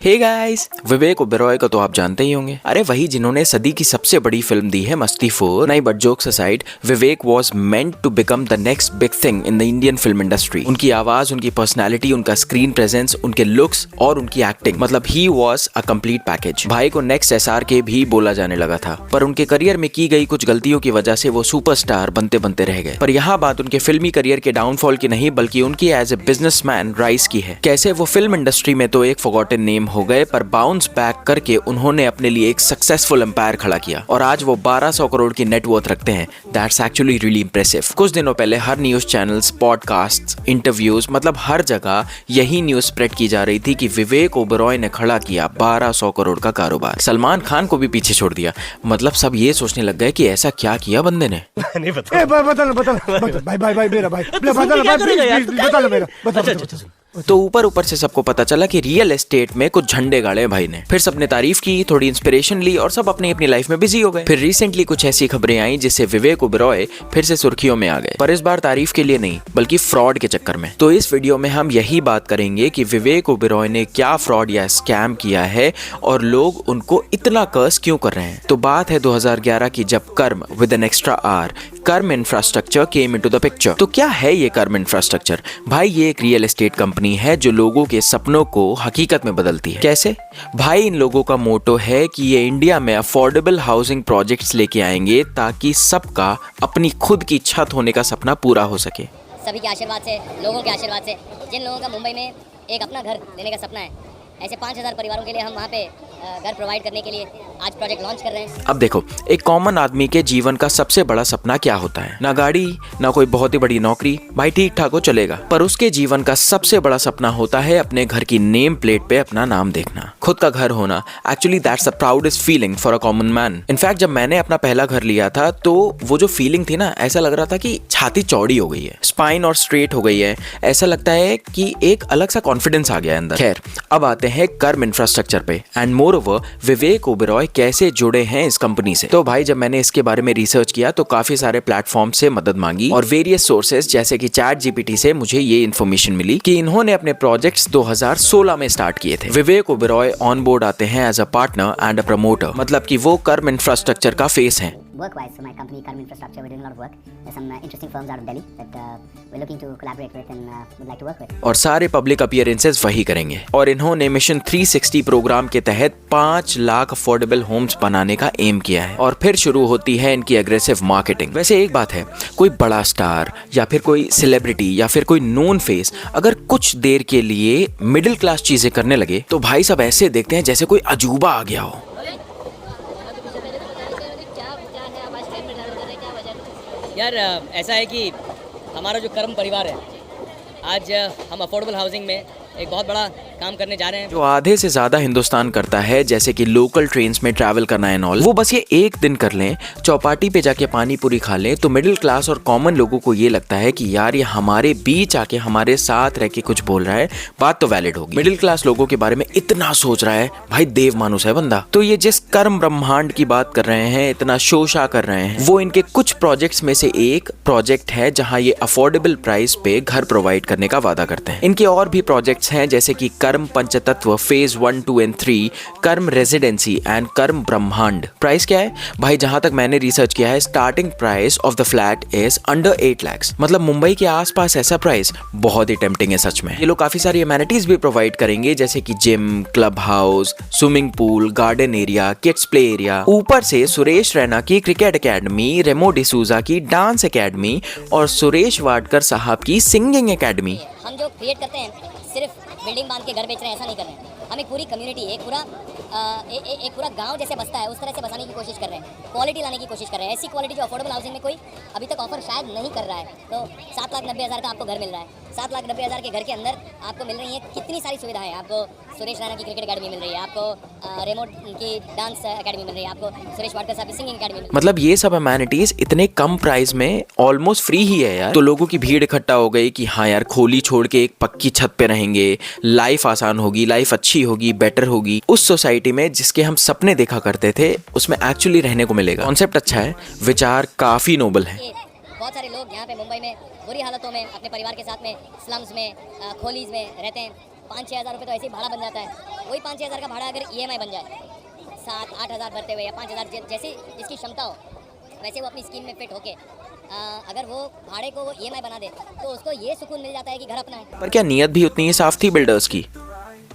Hey guys, Vivek Oberoi को तो आप जानते ही होंगे। अरे वही जिन्होंने सदी की सबसे बड़ी फिल्म दी है मस्ती 4। नहीं, but jokes aside, Vivek was meant to become the next big thing in the Indian film industry. उनकी आवाज, उनकी पर्सनैलिटी, उनका स्क्रीन प्रेजेंस, उनके लुक्स और उनकी एक्टिंग, मतलब he was a complete package. भाई को नेक्स्ट SRK भी बोला जाने लगा था, पर उनके करियर में की गई कुछ गलतियों की वजह से वो सुपरस्टार बनते बनते रह गए। पर यहाँ बात उनके फिल्मी करियर के डाउनफॉल की नहीं, बल्कि उनकी एज ए बिजनेसमैन राइज की है। कैसे वो फिल्म इंडस्ट्री में तो एक फॉरगॉटन नेम हो गए, पर बाउंस बैक करके उन्होंने अपने लिए एक सक्सेसफुल एम्पायर खड़ा किया और आज वो 1200 करोड़ की नेटवर्थ रखते हैं। That's actually really impressive. कुछ दिनों पहले हर न्यूज चैनल्स, पॉडकास्ट, इंटरव्यूज, मतलब हर जगह यही न्यूज स्प्रेड की जा रही थी कि विवेक ओबेरॉय ने खड़ा किया 1200 करोड़ का कारोबार। सलमान खान को भी पीछे छोड़ दिया। मतलब सब ये सोचने लग गए कि ऐसा क्या किया बंदे ने। नहीं बता भाई मेरा भाई बता। तो ऊपर से सबको पता चला कि रियल एस्टेट में कुछ झंडे गाड़े भाई ने। फिर सबने तारीफ की, थोड़ी इंस्पिरेशन ली और सब अपनी अपनी लाइफ में बिजी हो गए। फिर रिसेंटली कुछ ऐसी खबरें आई जिससे विवेक ओबेरॉय फिर से सुर्खियों में आ गए, पर इस बार तारीफ के लिए नहीं बल्कि फ्रॉड के चक्कर में। तो इस वीडियो में हम यही बात करेंगे कि विवेक ओबेरॉय ने क्या फ्रॉड या स्कैम किया है और लोग उनको इतना कर्स क्यों कर रहे हैं। तो बात है 2011 की, जब कर्म विद एन एक्स्ट्रा आर, कर्म infrastructure came into the picture. तो क्या है ये कर्म इंफ्रास्ट्रक्चर? भाई ये एक रियल एस्टेट कंपनी है जो लोगों के सपनों को हकीकत में बदलती है। कैसे? भाई इन लोगों का मोटो है कि ये इंडिया में अफोर्डेबल हाउसिंग प्रोजेक्ट्स लेके आएंगे ताकि सबका अपनी खुद की छत होने का सपना पूरा हो सके। सभी के आशीर्वाद से, लोगों के आशीर्वाद से, जिन लोगों का मुंबई में एक अपना घर लेने का सपना है, ऐसे 5000 परिवारों के लिए हम वहाँ पे घर प्रोवाइड करने के लिए आज प्रोजेक्ट लॉन्च कर रहे हैं। अब देखो, एक कॉमन आदमी के जीवन का सबसे बड़ा सपना क्या होता है? ना गाड़ी, ना कोई बहुत ही बड़ी नौकरी। भाई ठीक ठाक हो चलेगा, पर उसके जीवन का सबसे बड़ा सपना होता है अपने घर की नेम प्लेट पे अपना नाम देखना, खुद का घर होना। Actually that's the proudest feeling for a common man. In fact जब मैंने अपना पहला घर लिया था तो वो जो फीलिंग थी ना, ऐसा लग रहा था कि छाती चौड़ी हो गई है, स्पाइन और स्ट्रेट हो गई है। ऐसा लगता है कि एक अलग सा कॉन्फिडेंस आ गया अंदर। खैर, अब आते हैं कर्म इंफ्रास्ट्रक्चर पे and more over Vivek Oberoi कैसे जुड़े हैं इस कंपनी से। तो भाई जब मैंने इसके बारे में रिसर्च किया तो काफी सारे प्लेटफॉर्म से मदद मांगी और वेरियस सोर्सेज जैसे कि ChatGPT से मुझे ये इन्फॉर्मेशन मिली कि इन्होंने अपने प्रोजेक्ट्स 2016 में स्टार्ट किए थे। विवेक ओबेरॉय ऑन बोर्ड आते हैं as a partner and a promoter, मतलब कि वो कर्म इंफ्रास्ट्रक्चर का फेस हैं। Work-wise, so my company, Karma Infrastructure, we're doing a lot of work. There's some interesting firms out of Delhi that we're looking to collaborate with and would like to work with. और सारे public appearances वही करेंगे। और इन्होंने mission 360 programme के तहत 5 lakh affordable Holmes बनाने का एम किया है। और फिर शुरू होती है इनकी एग्रेसिव मार्केटिंग। वैसे एक बात है, कोई बड़ा स्टार या फिर कोई सेलिब्रिटी या फिर कोई नोन फेस अगर कुछ देर के लिए मिडिल क्लास चीजें करने लगे तो भाई सब ऐसे देखते हैं जैसे कोई अजूबा आ गया हो। यार ऐसा है कि हमारा जो कर्म परिवार है, आज हम अफोर्डेबल हाउसिंग में एक बहुत बड़ा काम करने जा रहे हैं। जो आधे से ज्यादा हिंदुस्तान करता है, जैसे कि लोकल ट्रेन्स में ट्रैवल करना एंड ऑल, वो बस ये एक दिन कर लें, चौपाटी पे जाके पानी पूरी खा लें, तो मिडिल क्लास और कॉमन लोगों को ये लगता है कि यार ये हमारे बीच आके हमारे साथ रह के कुछ बोल रहा है, बात तो वैलिड होगी। मिडिल क्लास लोगों के बारे में इतना सोच रहा है, भाई देव मानुस है बंदा। तो ये जिस कर्म ब्रह्मांड की बात कर रहे हैं, इतना शोशा कर रहे हैं, वो इनके कुछ प्रोजेक्ट्स में से एक प्रोजेक्ट है जहां ये अफोर्डेबल प्राइस पे घर प्रोवाइड करने का वादा करते हैं। इनके और भी प्रोजेक्ट्स हैं जैसे कि कर्म पंचतत्व फेज 1, 2 एंड 3, कर्म रेजिडेंसी एंड कर्म ब्रह्मांड। प्राइस क्या है भाई? जहां तक मैंने रिसर्च किया है, starting price of the flat is under 8 lakhs। मतलब मुंबई के आसपास ऐसा प्राइस बहुत ही टेम्पटिंग है सच में। ये लोग काफी सारी एमेनिटीज भी प्रोवाइड करेंगे जैसे कि gym, club house, swimming pool, garden area, kids play area. ऊपर से सुरेश रैना की क्रिकेट एकेडमी, रेमो डिसूजा की डांस एकेडमी और सुरेश वाडकर साहब की सिंगिंग एकेडमी। हम जो क्रिएट करते हैं सिर्फ बिल्डिंग बांध के घर बेच रहे हैं, ऐसा नहीं कर रहे हैं। हम एक पूरी कम्युनिटी, एक पूरा गांव जैसे बसता है उस तरह से बसाने की कोशिश कर रहे हैं, क्वालिटी लाने की कोशिश कर रहे हैं, ऐसी क्वालिटी जो अफोर्डेबल हाउसिंग में कोई अभी तक ऑफर शायद नहीं कर रहा है। तो 7,90,000 का आपको घर मिल रहा है। 7,90,000 के घर के अंदर आपको मिल रही है कितनी सारी सुविधाएं। आपको सुरेश रैना की क्रिकेट एकेडमी मिल रही है, आपको रेमोट की डांस एकेडमी मिल रही है, आपको सुरेश वाडकर साहब की सिंगिंग एकेडमी। मतलब ये सब अमेनिटीज इतने कम प्राइस में ऑलमोस्ट फ्री ही है यार। तो लोगों की भीड़ इकट्ठा हो गई कि हाँ यार, खोली छोड़ के एक पक्की छत पे रहेंगे, लाइफ आसान होगी, लाइफ अच्छी होगी, बेटर होगी। उस सोसाइटी में जिसके हम सपने देखा करते थे उसमें एक्चुअली रहने को मिलेगा। कॉन्सेप्ट अच्छा है, विचार काफी नोबल है। बहुत सारे लोग यहाँ पे मुंबई में बुरी हालतों में अपने परिवार के साथ में स्लम्स में, खोलीज में रहते हैं। 5-6 हज़ार रुपये तो ऐसे ही भाड़ा बन जाता है। वही 5-6 हज़ार का भाड़ा अगर EMI बन जाए 7-8 हज़ार भरते हुए या 5 हज़ार जैसे जिसकी क्षमता हो, वैसे वो अपनी स्कीम में फिट होके अगर वो भाड़े को वो EMI बना दे तो उसको ये सुकून मिल जाता है कि घर अपना है। पर क्या नीयत भी उतनी ही साफ थी बिल्डर्स की?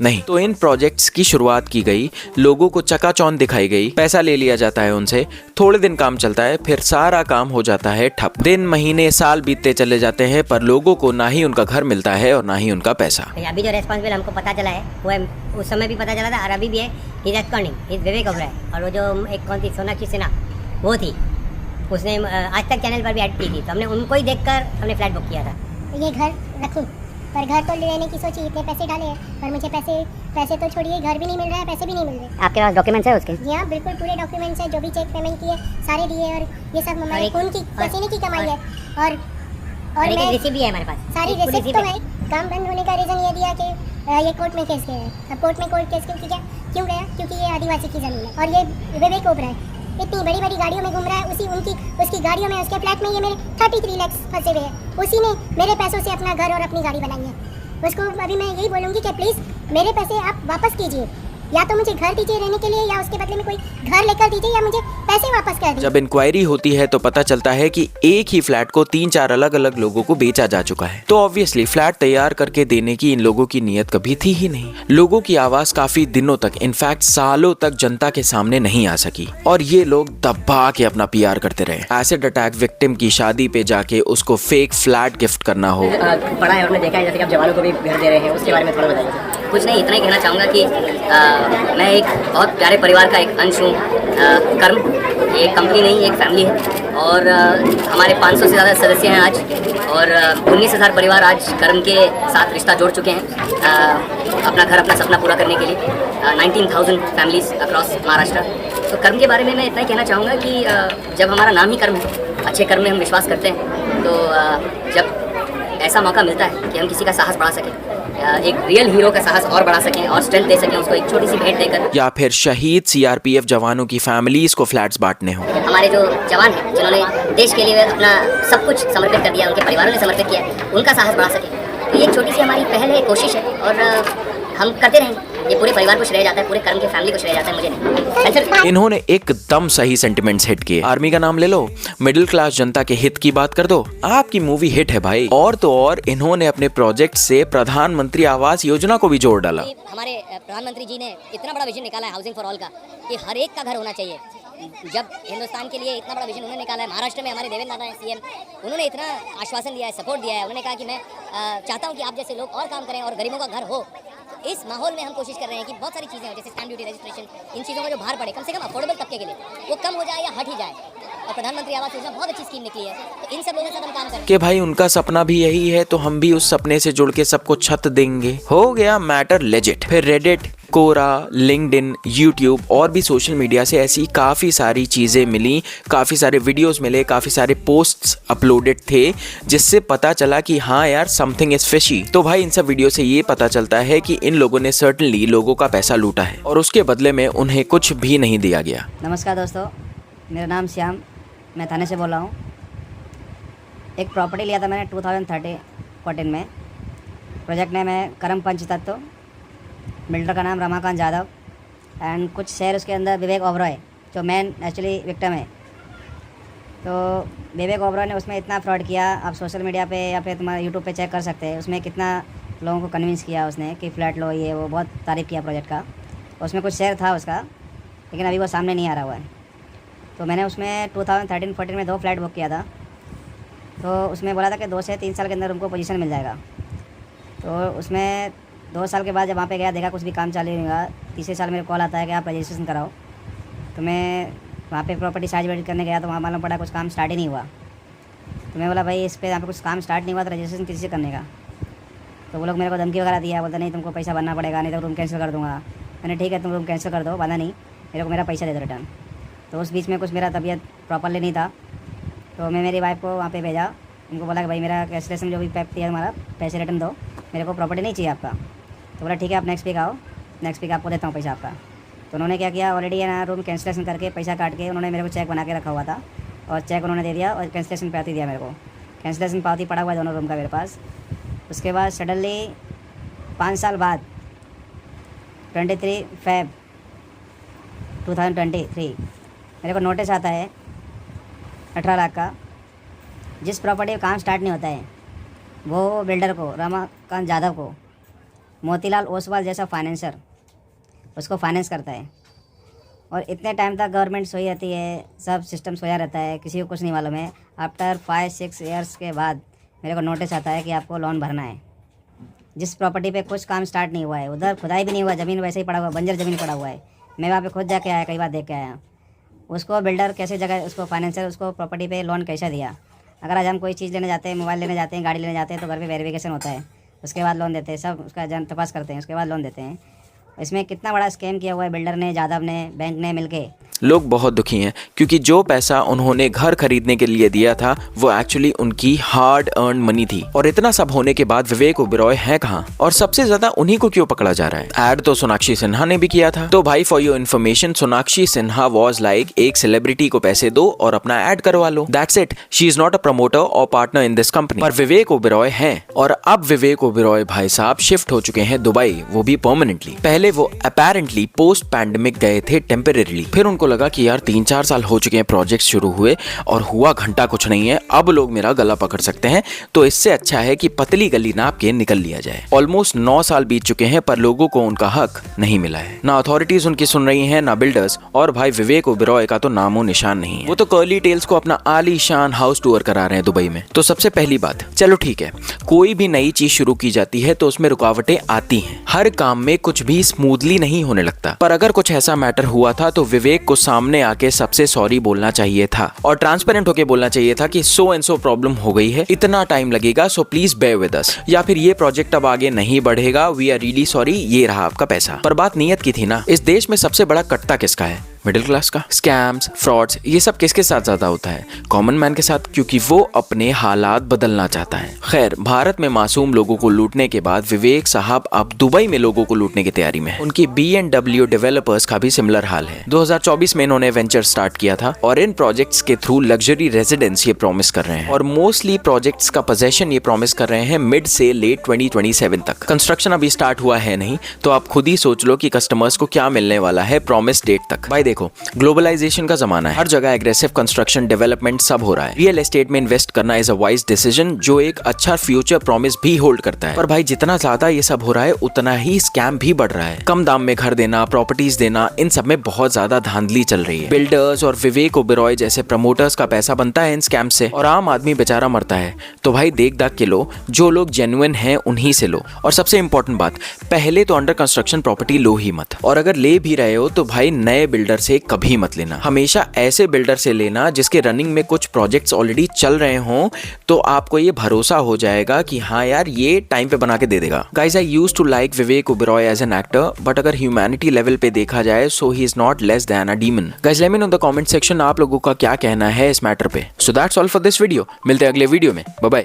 नहीं। तो इन प्रोजेक्ट्स की शुरुआत की गई, लोगों को चकाचौंध दिखाई गई, पैसा ले लिया जाता है उनसे, थोड़े दिन काम चलता है, फिर सारा काम हो जाता है ठप। दिन महीने साल बीतते चले जाते हैं, पर लोगों को ना ही उनका घर मिलता है और ना ही उनका पैसा। अभी जो रेस्पॉन्सिबल हमको पता चला है वो है, उस समय भी पता चला था और अभी भी है, हिज एब्सकॉन्डिंग, हिज विवेक ओबराय। और वो जो एक कौन थी सोनाक्षी सिन्हा वो थी, उसने आज तक चैनल पर भी ऐड की थी, तो हमने उनको ही देखकर हमने फ्लैट बुक किया था। ये घर रखूं, पर घर तो लेने की सोची, इतने पैसे डाले हैं, पर मुझे पैसे तो छोड़िए, घर भी नहीं मिल रहा है, पैसे भी नहीं मिल रहे। आपके पास डॉक्यूमेंट्स है उसके? जी हाँ, बिल्कुल पूरे डॉक्यूमेंट्स है, जो भी चेक पेमेंट किए सारे दिए, और ये सब हमारे खून की पसीने की कमाई है। और मैं रिसीप्ट भी है हमारे पास, सारी रिसिप्ट तो है। काम बंद होने का रीज़न ये दिया कि ये कोर्ट में केस गया है। अब कोर्ट में केस क्यों गया? क्योंकि ये आदिवासी की ज़मीन है और ये विवेक ओबराय इतनी बड़ी बड़ी गाड़ियों में घूम रहा है, उसकी गाड़ियों में, उसके फ्लैट में ये मेरे 33 लाख फंसे हुए हैं। उसी ने मेरे पैसों से अपना घर और अपनी गाड़ी बनाई है। उसको अभी मैं यही बोलूँगी कि प्लीज़ मेरे पैसे आप वापस कीजिए, या तो मुझे घर दीजिए रहने के लिए, या उसके बदले में कोई घर लेकर दीजिए, या मुझे पैसे वापस कर दीजिए। जब इंक्वायरी होती है तो पता चलता है कि एक ही फ्लैट को 3-4 अलग अलग लोगों को बेचा जा चुका है। तो ऑब्वियसली फ्लैट तैयार करके देने की इन लोगों की नीयत कभी थी ही नहीं। लोगों की आवाज काफी दिनों तक, इनफैक्ट सालों तक जनता के सामने नहीं आ सकी और ये लोग दबा के अपना PR करते रहे। एसिड अटैक विक्टिम की शादी पे जाके उसको फेक फ्लैट गिफ्ट करना हो, पढ़ा है, हमने देखा है, जैसे कि आप जवानों को भी घर दे रहे हैं, उसके बारे में थोड़ा बताइए। कुछ नहीं, इतना ही कहना चाहूँगा कि मैं एक बहुत प्यारे परिवार का एक अंश हूँ। कर्म ये कंपनी नहीं, एक फैमिली है और हमारे 500 से ज़्यादा सदस्य हैं आज, और 19,000 परिवार आज कर्म के साथ रिश्ता जोड़ चुके हैं अपना घर, अपना सपना पूरा करने के लिए। 19,000 फैमिलीज अक्रॉस महाराष्ट्र। तो कर्म के बारे में मैं इतना ही कहना चाहूँगा कि जब हमारा नाम ही कर्म है, अच्छे कर्म में हम विश्वास करते हैं, तो जब ऐसा मौका मिलता है कि हम किसी का साहस बढ़ा सकें, एक रियल हीरो का साहस और बढ़ा सकें और स्ट्रेंथ दे सकें उसको एक छोटी सी भेंट देकर, या फिर शहीद CRPF जवानों की फैमिलीज को फ्लैट्स बांटने हो। हमारे जो जवान हैं जिन्होंने देश के लिए अपना सब कुछ समर्पित कर दिया, उनके परिवारों ने समर्पित किया, उनका साहस बढ़ा सके, तो ये एक छोटी सी हमारी पहल है, कोशिश है, और हम करते रहेंगे। ये पूरे परिवार को श्रेय जाता है, पूरे कर्म की फैमिली को श्रेय जाता है, मुझे नहीं। इन्होंने एकदम सही सेंटिमेंट्स हिट किए। आर्मी का नाम ले लो, मिडिल क्लास जनता के हित की बात कर दो, आपकी मूवी हिट है भाई। और तो और इन्होंने अपने प्रोजेक्ट से प्रधानमंत्री आवास योजना को भी जोड़ डाला। हमारे प्रधानमंत्री जी ने इतना बड़ा विजन निकाला है हाउसिंग फॉर ऑल का, कि हर एक का घर होना चाहिए। जब हिंदुस्तान के लिए इतना बड़ा विजन उन्होंने निकाला है, महाराष्ट्र में हमारे देवेंद्र दादा हैं CM, उन्होंने इतना आश्वासन दिया है, सपोर्ट दिया है। उन्होंने कहा कि मैं चाहता हूँ कि आप जैसे लोग और काम करें और गरीबों का घर हो। इस माहौल में हम कोशिश कर रहे हैं कि बहुत सारी चीज़ें हैं, जैसे स्टैम्प ड्यूटी, रजिस्ट्रेशन, इन चीज़ों का जो भार पड़े, कम से कम अफोर्डेबल तबके के लिए वो कम हो जाए या हट ही जाए। और प्रधानमंत्री आवास योजना बहुत अच्छी स्कीम निकली है, तो इन सब लोगों के साथ हम काम करें कि भाई उनका सपना भी यही है, तो हम भी उस सपने से जुड़ के सबको छत देंगे। हो गया मैटर लेजिट। फिर रेडिट, कोरा, लिंक्डइन, यूट्यूब और भी सोशल मीडिया से ऐसी काफ़ी सारी चीज़ें मिली, काफ़ी सारे वीडियोस मिले, काफ़ी सारे पोस्ट्स अपलोडेड थे, जिससे पता चला कि हाँ यार समथिंग इज़ फिशी। तो भाई इन सब वीडियो से ये पता चलता है कि इन लोगों ने सर्टनली लोगों का पैसा लूटा है और उसके बदले में उन्हें कुछ भी नहीं दिया गया। नमस्कार दोस्तों, मेरा नाम श्याम, मैं थाने से बोल रहा हूँ। एक प्रॉपर्टी लिया था मैंने 2013-14 में। प्रोजेक्ट नेम है करम पंचतत्व, बिल्डर का नाम रमाकांत यादव, एंड कुछ शेयर उसके अंदर विवेक ओबराय, जो मेन एक्चुअली विक्टिम है। तो विवेक ओबराय ने उसमें इतना फ्रॉड किया, आप सोशल मीडिया पे या फिर तुम्हारा यूट्यूब पे चेक कर सकते हैं, उसमें कितना लोगों को कन्विंस किया उसने कि फ्लैट लो, ये वो बहुत तारीफ़ किया प्रोजेक्ट का। उसमें कुछ शेयर था उसका, लेकिन अभी वो सामने नहीं आ रहा हुआ है। तो मैंने उसमें 2013-14 में 2 फ्लैट बुक किया था। तो उसमें बोला था कि 2 से 3 साल के अंदर उनको पोजीशन मिल जाएगा। तो उसमें 2 साल के बाद जब वहाँ पे गया, देखा कुछ भी काम चालू नहीं हुआ। तीसरे साल मेरे कॉल आता है कि आप रजिस्ट्रेशन कराओ। तो मैं वहाँ पे प्रॉपर्टी साइज विजिट करने गया, तो वहाँ मालूम पड़ा कुछ काम स्टार्ट ही नहीं हुआ। तो मैं बोला भाई इस पे यहाँ पे कुछ काम स्टार्ट नहीं हुआ तो रजिस्ट्रेशन किसी से करने का। तो वो लोग मेरे को धमकी वगैरह दिया, बोलते नहीं तुमको पैसा भरना पड़ेगा, नहीं तो रूम कैंसिल कर दूँगा। मैंने ठीक है तुम रूम कैंसिल कर दो, बाधा नहीं, मेरे को मेरा पैसा दे दो रिटर्न। तो उस बीच में कुछ मेरा तबीयत प्रॉपरली नहीं था, तो मैं मेरी वाइफ को वहाँ पे भेजा। उनको बोला कि भाई मेरा कैंसिलेशन जो भी पैक किया हमारा पैसे रिटर्न दो, मेरे को प्रॉपर्टी नहीं चाहिए आपका। तो बोला ठीक है आप नेक्स्ट वीक आओ, नेक्स्ट वीक आपको देता हूँ पैसा आपका। तो उन्होंने क्या किया, ऑलरेडी है ना रूम कैंसिलेशन करके पैसा काट के उन्होंने मेरे को चेक बना के रखा हुआ था, और चेक उन्होंने दे दिया और कैंसिलेशन पावती दिया मेरे को। कैंसिलेशन पावती पड़ा हुआ है दोनों रूम का मेरे पास। उसके बाद सडनली 5 साल बाद 23 Feb 2023 मेरे को नोटिस आता है 18 लाख का। जिस प्रॉपर्टी का काम स्टार्ट नहीं होता है वो बिल्डर को, रमाकांत यादव को, मोतीलाल ओसवाल जैसा फाइनेंसर उसको फाइनेंस करता है। और इतने टाइम तक गवर्नमेंट सोई रहती है, सब सिस्टम सोया रहता है, किसी को कुछ नहीं मालूम है। आफ्टर 5-6 ईयर्स के बाद मेरे को नोटिस आता है कि आपको लोन भरना है। जिस प्रॉपर्टी पे कुछ काम स्टार्ट नहीं हुआ है, उधर खुदाई भी नहीं हुआ, ज़मीन वैसे ही पड़ा हुआ, बंजर ज़मीन पड़ा हुआ है। मैं वहाँ पे खुद जाके आया, कई बार देख के आया। उसको बिल्डर कैसे जगह, उसको फाइनेंसर उसको प्रॉपर्टी पे लोन कैसा दिया। अगर आज हम कोई चीज़ लेने जाते हैं, मोबाइल लेने जाते हैं, गाड़ी लेने जाते हैं, तो घर पे वेरिफिकेशन होता है, उसके बाद लोन देते हैं, सब उसका जान तपास करते हैं, उसके बाद लोन देते हैं। इसमें कितना बड़ा स्कैम किया हुआ है बिल्डर ने, यादव ने, बैंक ने मिलके। लोग बहुत दुखी हैं क्योंकि जो पैसा उन्होंने घर खरीदने के लिए दिया था वो एक्चुअली उनकी हार्ड अर्न मनी थी। और इतना सब होने के बाद विवेक ओबेरॉय है कहाँ, और सबसे ज्यादा उन्हीं को क्यों पकड़ा जा रहा है। ऐड तो सोनाक्षी सिन्हा ने भी किया था। तो भाई for your information, Sonakshi Sinha was like एक सेलिब्रिटी को पैसे दो और अपना ऐड करवा लो, that's it. She is not a promoter और पार्टनर इन दिस कंपनी। पर विवेक ओबेरॉय है, और अब विवेक ओबेरॉय भाई साहब शिफ्ट हो चुके हैं दुबई, वो भी परमानेंटली। पहले वो अपेरेंटली पोस्ट पैंडेमिक गए थे टेम्परेरीली, फिर उनको लगा कि यार 3-4 साल हो चुके हैं प्रोजेक्ट शुरू हुए और हुआ घंटा कुछ नहीं है, अब लोग मेरा गला पकड़ सकते हैं, तो इससे अच्छा है कि पतली गली नाप के निकल लिया जाए। ऑलमोस्ट 9 साल बीत चुके हैं पर लोगों को उनका हक नहीं मिला है। ना अथॉरिटीज उनकी सुन रही हैं, ना बिल्डर्स, और भाई विवेक ओबेरॉय का तो नामो निशान नहीं है। वो तो कर्ली टेल्स को अपना आलीशान हाउस टूर करा रहे हैं दुबई में। तो सबसे पहली बात, चलो ठीक है, कोई भी नई चीज शुरू की जाती है तो उसमें रुकावटें आती हैं, हर काम में कुछ भी स्मूथली नहीं होने लगता। पर अगर कुछ ऐसा मैटर हुआ था तो विवेक को सामने आके सबसे सॉरी बोलना चाहिए था और ट्रांसपेरेंट होके बोलना चाहिए था कि सो एंड सो प्रॉब्लम हो गई है, इतना टाइम लगेगा, so please bear with us, या फिर ये प्रोजेक्ट अब आगे नहीं बढ़ेगा, वी आर रियली सॉरी, ये रहा आपका पैसा। पर बात नीयत की थी ना। इस देश में सबसे बड़ा कट्टा किसका है? मिडिल क्लास का। स्कैम्स, फ्रॉड्स, ये सब किसके साथ ज्यादा होता है? कॉमन मैन के साथ, क्योंकि वो अपने हालात बदलना चाहता है। खैर, भारत में मासूम लोगों को लूटने के बाद विवेक साहब अब दुबई में लोगों को लूटने की तैयारी में है। उनकी B&W डेवलपर्स का भी सिमिलर हाल है। 2024 में इन्होंने वेंचर स्टार्ट किया था और इन प्रोजेक्ट्स के थ्रू लग्जरी रेजिडेंस ये प्रॉमिस कर रहे हैं, और मोस्टली प्रोजेक्ट्स का पोजेशन ये प्रॉमिस कर रहे हैं मिड से लेट 2027 तक। कंस्ट्रक्शन अभी स्टार्ट हुआ है नहीं, तो आप खुद ही सोच लो कि कस्टमर्स को क्या मिलने वाला है प्रॉमिस डेट तक। भाई देखो, ग्लोबलाइजेशन का जमाना है, हर जगह एग्रेसिव कंस्ट्रक्शन, डेवलपमेंट सब हो रहा है। रियल एस्टेट में इन्वेस्ट करना इज अ वाइज डिसीजन जो एक अच्छा फ्यूचर प्रॉमिस भी होल्ड करता है। पर भाई जितना ज्यादा ये सब हो रहा है उतना ही स्कैम भी बढ़ रहा है। कम दाम में घर देना, प्रॉपर्टीज देना, इन सब में बहुत ज्यादा धांधली चल रही है। बिल्डर्स और विवेक ओबेरॉय जैसे प्रमोटर्स का पैसा बनता है इन स्कैम से, और आम आदमी बेचारा मरता है। तो भाई देख दाख के लो, जो लोग जेन्युइन हैं उन्हीं से लो। और सबसे इंपॉर्टेंट बात, पहले तो अंडर कंस्ट्रक्शन प्रॉपर्टी लो ही मत, और अगर ले भी रहे हो तो भाई नए बिल्डर से कभी मत लेना। हमेशा ऐसे बिल्डर से लेना जिसके रनिंग में कुछ प्रोजेक्ट्स ऑलरेडी चल रहे हों, तो आपको ये भरोसा हो जाएगा कि हाँ यार ये टाइम पे बना के दे देगा। Guys, I used to like Vivek Oberoi as an actor, but अगर ह्यूमैनिटी लेवल पे देखा जाए so he is not less than a demon. Guys, let me know in the comment section आप लोगों का क्या कहना है इस मैटर पे। So that's all for this video. मिलते हैं अगले वीडियो में। Bye bye.